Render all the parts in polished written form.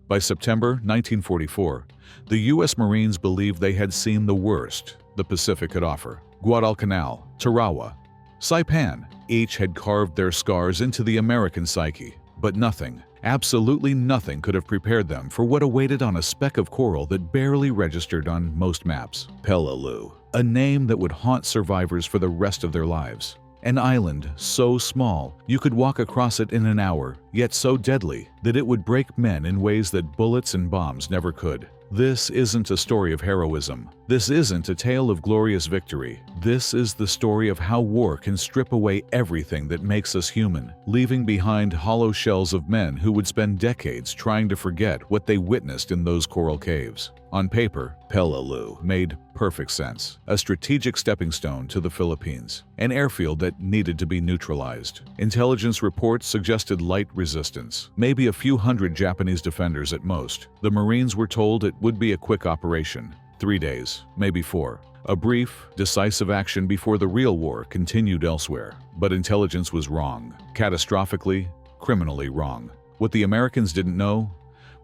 By September 1944, the U.S. Marines believed they had seen the worst the Pacific could offer. Guadalcanal, Tarawa, Saipan, each had carved their scars into the American psyche, but nothing, absolutely nothing could have prepared them for what awaited on a speck of coral that barely registered on most maps. Peleliu, a name that would haunt survivors for the rest of their lives. An island so small you could walk across it in an hour, yet so deadly that it would break men in ways that bullets and bombs never could. This isn't a story of heroism. This isn't a tale of glorious victory. This is the story of how war can strip away everything that makes us human, leaving behind hollow shells of men who would spend decades trying to forget what they witnessed in those coral caves. On paper, Peleliu made perfect sense. A strategic stepping stone to the Philippines, an airfield that needed to be neutralized. Intelligence reports suggested light resistance, maybe a few hundred Japanese defenders at most. The Marines were told it would be a quick operation, 3 days, maybe 4. A brief, decisive action before the real war continued elsewhere. But intelligence was wrong, catastrophically, criminally wrong. What the Americans didn't know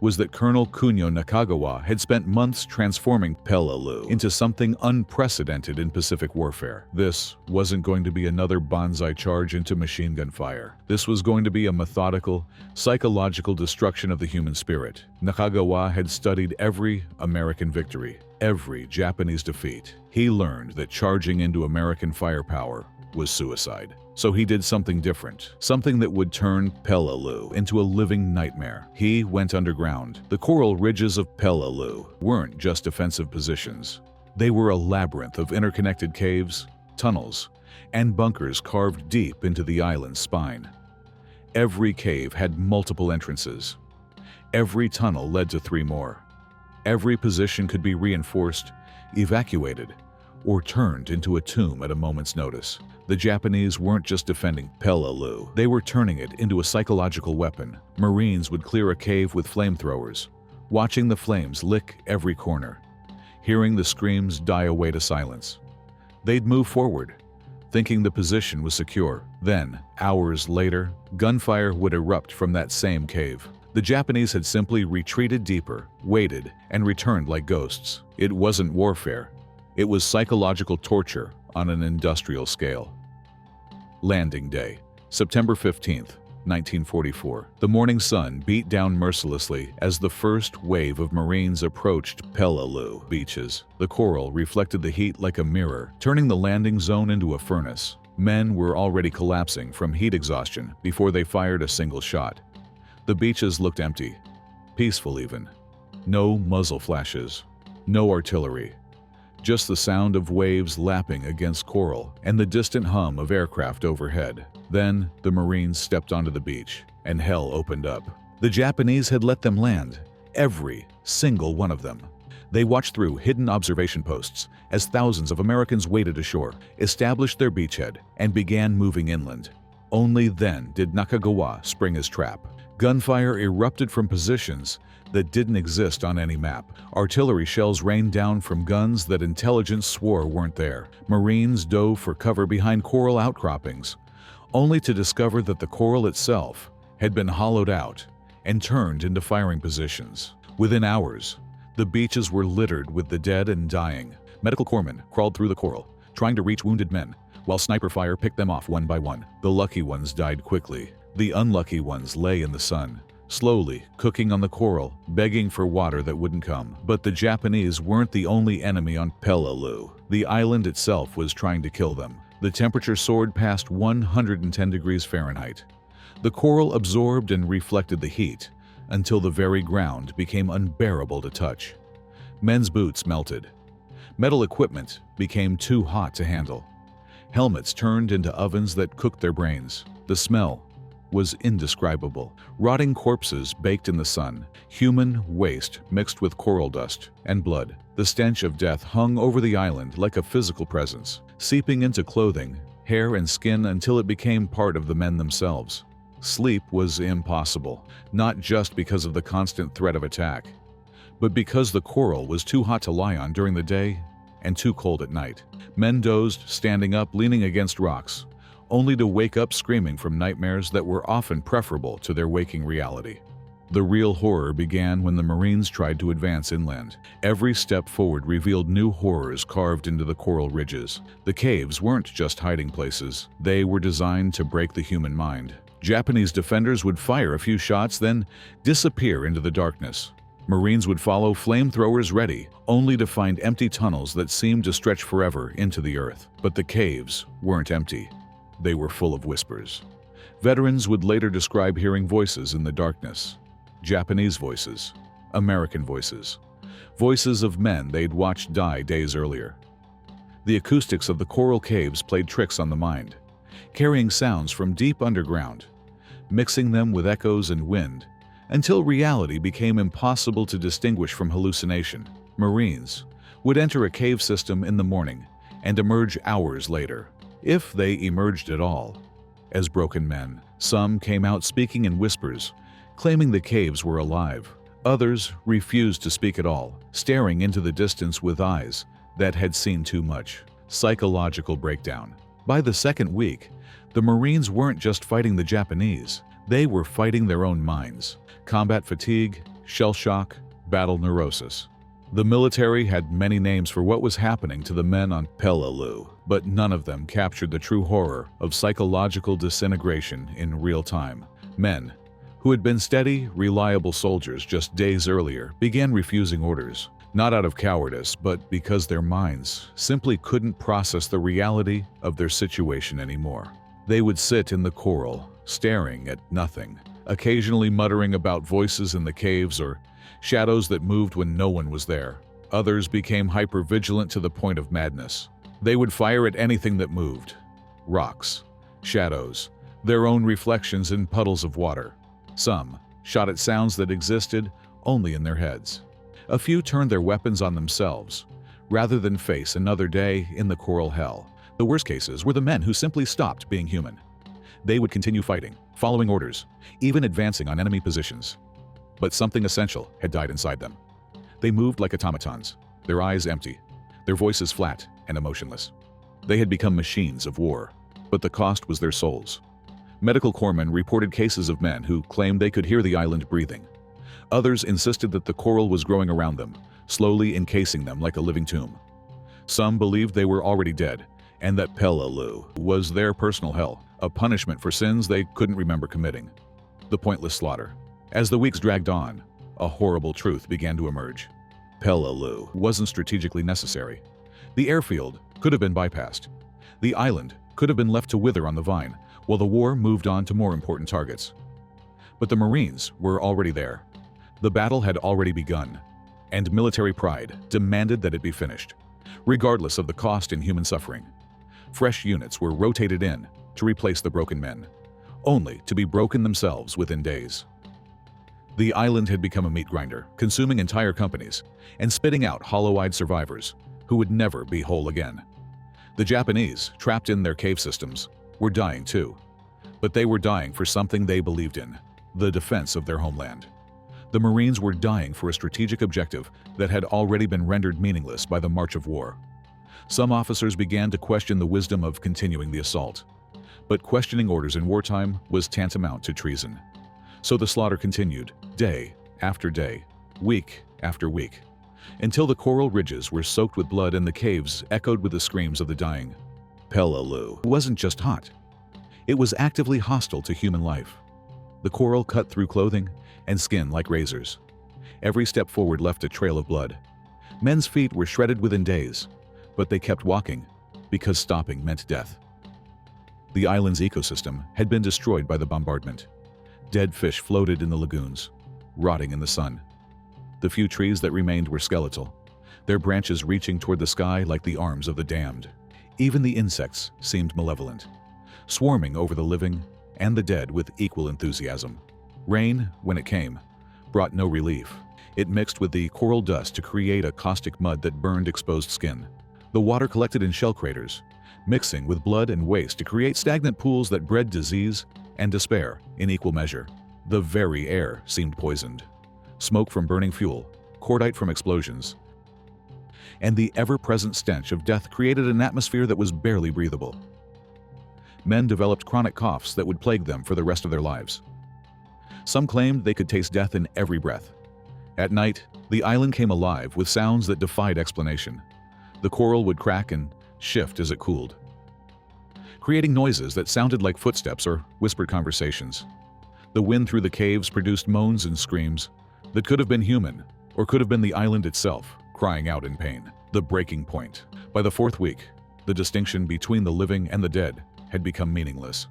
was that Colonel Kunio Nakagawa had spent months transforming Peleliu into something unprecedented in Pacific warfare. This wasn't going to be another bonsai charge into machine gun fire. This was going to be a methodical, psychological destruction of the human spirit. Nakagawa had studied every American victory, every Japanese defeat. He learned that charging into American firepower was suicide. So he did something different, something that would turn Peleliu into a living nightmare. He went underground. The coral ridges of Peleliu weren't just defensive positions. They were a labyrinth of interconnected caves, tunnels, and bunkers carved deep into the island's spine. Every cave had multiple entrances. Every tunnel led to 3 more. Every position could be reinforced, evacuated, or turned into a tomb at a moment's notice. The Japanese weren't just defending Peleliu, they were turning it into a psychological weapon. Marines would clear a cave with flamethrowers, watching the flames lick every corner, hearing the screams die away to silence. They'd move forward, thinking the position was secure. Then, hours later, gunfire would erupt from that same cave. The Japanese had simply retreated deeper, waited, and returned like ghosts. It wasn't warfare. It was psychological torture on an industrial scale. Landing day, September 15th, 1944. The morning sun beat down mercilessly as the first wave of Marines approached Peleliu beaches. The coral reflected the heat like a mirror, turning the landing zone into a furnace. Men were already collapsing from heat exhaustion before they fired a single shot. The beaches looked empty, peaceful even. No muzzle flashes, no artillery. Just the sound of waves lapping against coral and the distant hum of aircraft overhead. Then the Marines stepped onto the beach, and hell opened up. The Japanese had let them land, every single one of them. They watched through hidden observation posts as thousands of Americans waded ashore, established their beachhead, and began moving inland. Only then did Nakagawa spring his trap. Gunfire erupted from positions that didn't exist on any map. Artillery shells rained down from guns that intelligence swore weren't there. Marines dove for cover behind coral outcroppings, only to discover that the coral itself had been hollowed out and turned into firing positions. Within hours, the beaches were littered with the dead and dying. Medical corpsmen crawled through the coral, trying to reach wounded men, while sniper fire picked them off one by one. The lucky ones died quickly. The unlucky ones lay in the sun, slowly cooking on the coral, begging for water that wouldn't come. But the Japanese weren't the only enemy on Peleliu. The island itself was trying to kill them. The temperature soared past 110 degrees Fahrenheit. The coral absorbed and reflected the heat until the very ground became unbearable to touch. Men's boots melted. Metal equipment became too hot to handle. Helmets turned into ovens that cooked their brains. The smell was indescribable. Rotting corpses baked in the sun, human waste mixed with coral dust and blood. The stench of death hung over the island like a physical presence, seeping into clothing, hair, and skin until it became part of the men themselves. Sleep was impossible, not just because of the constant threat of attack, but because the coral was too hot to lie on during the day and too cold at night. Men dozed, standing up, leaning against rocks, only to wake up screaming from nightmares that were often preferable to their waking reality. The real horror began when the Marines tried to advance inland. Every step forward revealed new horrors carved into the coral ridges. The caves weren't just hiding places. They were designed to break the human mind. Japanese defenders would fire a few shots, then disappear into the darkness. Marines would follow, flamethrowers ready, only to find empty tunnels that seemed to stretch forever into the earth. But the caves weren't empty. They were full of whispers. Veterans would later describe hearing voices in the darkness. Japanese voices, American voices, voices of men they'd watched die days earlier. The acoustics of the coral caves played tricks on the mind, carrying sounds from deep underground, mixing them with echoes and wind, until reality became impossible to distinguish from hallucination. Marines would enter a cave system in the morning and emerge hours later, if they emerged at all, as broken men. Some came out speaking in whispers, claiming the caves were alive. Others refused to speak at all, staring into the distance with eyes that had seen too much. Psychological breakdown. By the second week, the Marines weren't just fighting the Japanese, they were fighting their own minds. Combat fatigue, shell shock, battle neurosis. The military had many names for what was happening to the men on Peleliu, but none of them captured the true horror of psychological disintegration in real time. Men who had been steady, reliable soldiers just days earlier began refusing orders, not out of cowardice, but because their minds simply couldn't process the reality of their situation anymore. They would sit in the coral, staring at nothing, occasionally muttering about voices in the caves or shadows that moved when no one was there. Others became hyper-vigilant to the point of madness. They would fire at anything that moved: rocks, shadows, their own reflections in puddles of water. Some shot at sounds that existed only in their heads. A few turned their weapons on themselves, rather than face another day in the coral hell. The worst cases were the men who simply stopped being human. They would continue fighting, following orders, even advancing on enemy positions. But something essential had died inside them. They moved like automatons, their eyes empty, their voices flat and emotionless. They had become machines of war, but the cost was their souls. Medical corpsmen reported cases of men who claimed they could hear the island breathing. Others insisted that the coral was growing around them, slowly encasing them like a living tomb. Some believed they were already dead, and that Peleliu was their personal hell, a punishment for sins they couldn't remember committing. The pointless slaughter. As the weeks dragged on, a horrible truth began to emerge. Peleliu wasn't strategically necessary. The airfield could have been bypassed. The island could have been left to wither on the vine, while the war moved on to more important targets. But the Marines were already there. The battle had already begun, and military pride demanded that it be finished, regardless of the cost in human suffering. Fresh units were rotated in to replace the broken men, only to be broken themselves within days. The island had become a meat grinder, consuming entire companies and spitting out hollow-eyed survivors who would never be whole again. The Japanese, trapped in their cave systems, were dying too, but they were dying for something they believed in: the defense of their homeland. The Marines were dying for a strategic objective that had already been rendered meaningless by the march of war. Some officers began to question the wisdom of continuing the assault, but questioning orders in wartime was tantamount to treason. So the slaughter continued, day after day, week after week, until the coral ridges were soaked with blood and the caves echoed with the screams of the dying. Peleliu wasn't just hot. It was actively hostile to human life. The coral cut through clothing and skin like razors. Every step forward left a trail of blood. Men's feet were shredded within days, but they kept walking because stopping meant death. The island's ecosystem had been destroyed by the bombardment. Dead fish floated in the lagoons, rotting in the sun. The few trees that remained were skeletal, their branches reaching toward the sky like the arms of the damned. Even the insects seemed malevolent, swarming over the living and the dead with equal enthusiasm. Rain, when it came, brought no relief. It mixed with the coral dust to create a caustic mud that burned exposed skin. The water collected in shell craters, mixing with blood and waste to create stagnant pools that bred disease and despair in equal measure. The very air seemed poisoned. Smoke from burning fuel, cordite from explosions, and the ever-present stench of death created an atmosphere that was barely breathable. Men developed chronic coughs that would plague them for the rest of their lives. Some claimed they could taste death in every breath. At night, the island came alive with sounds that defied explanation. The coral would crack and shift as it cooled, creating noises that sounded like footsteps or whispered conversations. The wind through the caves produced moans and screams that could have been human or could have been the island itself crying out in pain. The breaking point. By the fourth week, the distinction between the living and the dead had become meaningless.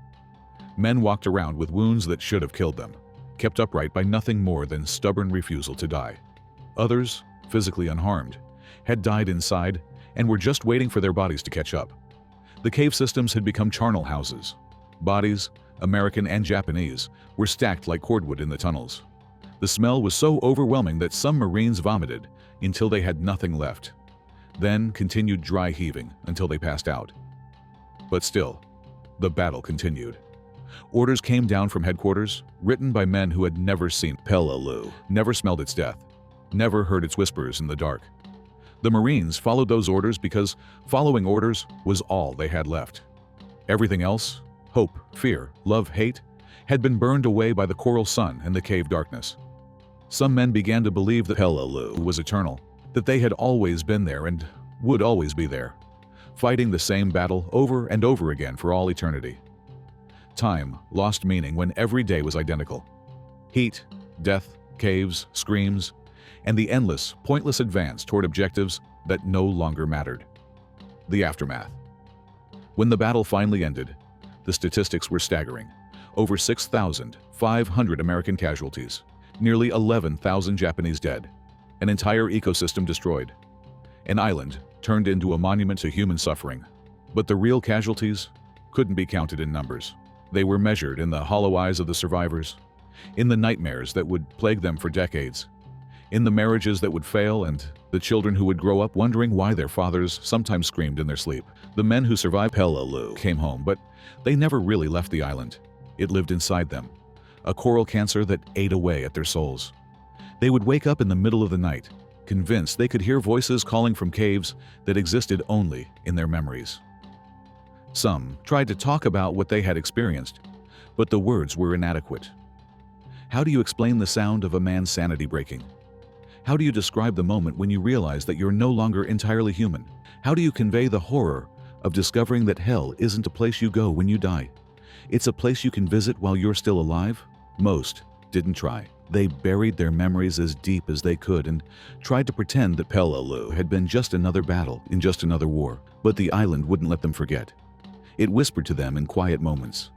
Men walked around with wounds that should have killed them, kept upright by nothing more than stubborn refusal to die. Others, physically unharmed, had died inside and were just waiting for their bodies to catch up. The cave systems had become charnel houses. Bodies, American and Japanese, were stacked like cordwood in the tunnels. The smell was so overwhelming that some Marines vomited until they had nothing left, then continued dry heaving until they passed out. But still, the battle continued. Orders came down from headquarters, written by men who had never seen Peleliu, never smelled its death, never heard its whispers in the dark. The Marines followed those orders because following orders was all they had left. Everything else, hope, fear, love, hate, had been burned away by the coral sun and the cave darkness. Some men began to believe that Peleliu was eternal, that they had always been there and would always be there, fighting the same battle over and over again for all eternity. Time lost meaning when every day was identical. Heat, death, caves, screams, and the endless, pointless advance toward objectives that no longer mattered. The aftermath. When the battle finally ended, the statistics were staggering. Over 6,500 American casualties, nearly 11,000 Japanese dead, an entire ecosystem destroyed, an island turned into a monument to human suffering. But the real casualties couldn't be counted in numbers. They were measured in the hollow eyes of the survivors, in the nightmares that would plague them for decades, in the marriages that would fail and the children who would grow up wondering why their fathers sometimes screamed in their sleep. The men who survived Peleliu came home, but they never really left the island. It lived inside them, a coral cancer that ate away at their souls. They would wake up in the middle of the night, convinced they could hear voices calling from caves that existed only in their memories. Some tried to talk about what they had experienced, but the words were inadequate. How do you explain the sound of a man's sanity breaking? How do you describe the moment when you realize that you're no longer entirely human? How do you convey the horror of discovering that hell isn't a place you go when you die? It's a place you can visit while you're still alive? Most didn't try. They buried their memories as deep as they could and tried to pretend that Peleliu had been just another battle in just another war. But the island wouldn't let them forget. It whispered to them in quiet moments,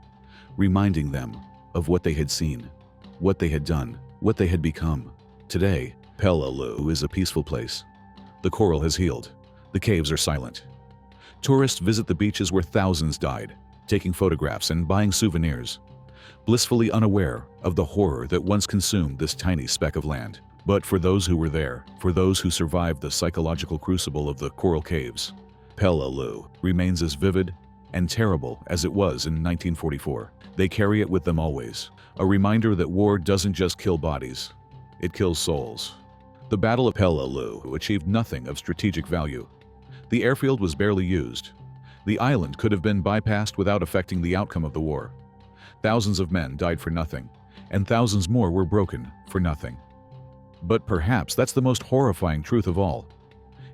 reminding them of what they had seen, what they had done, what they had become. Today, Peleliu is a peaceful place. The coral has healed. The caves are silent. Tourists visit the beaches where thousands died, taking photographs and buying souvenirs, blissfully unaware of the horror that once consumed this tiny speck of land. But for those who were there, for those who survived the psychological crucible of the coral caves, Peleliu remains as vivid and terrible as it was in 1944. They carry it with them always, a reminder that war doesn't just kill bodies, it kills souls. The Battle of Peleliu achieved nothing of strategic value. The airfield was barely used. The island could have been bypassed without affecting the outcome of the war. Thousands of men died for nothing, and thousands more were broken for nothing. But perhaps that's the most horrifying truth of all.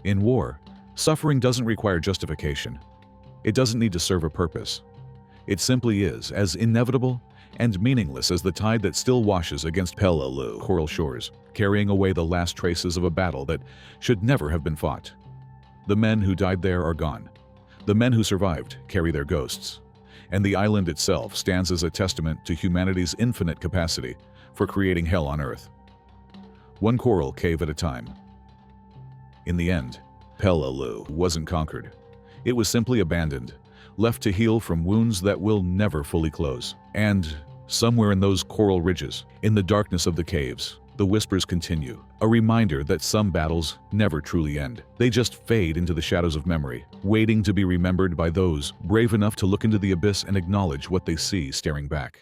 In war, suffering doesn't require justification. It doesn't need to serve a purpose. It simply is as inevitable and meaningless as the tide that still washes against Peleliu coral shores, carrying away the last traces of a battle that should never have been fought. The men who died there are gone. The men who survived carry their ghosts. And the island itself stands as a testament to humanity's infinite capacity for creating hell on Earth, one coral cave at a time. In the end, Peleliu wasn't conquered. It was simply abandoned, left to heal from wounds that will never fully close. And somewhere in those coral ridges, in the darkness of the caves, the whispers continue, a reminder that some battles never truly end. They just fade into the shadows of memory, waiting to be remembered by those brave enough to look into the abyss and acknowledge what they see staring back.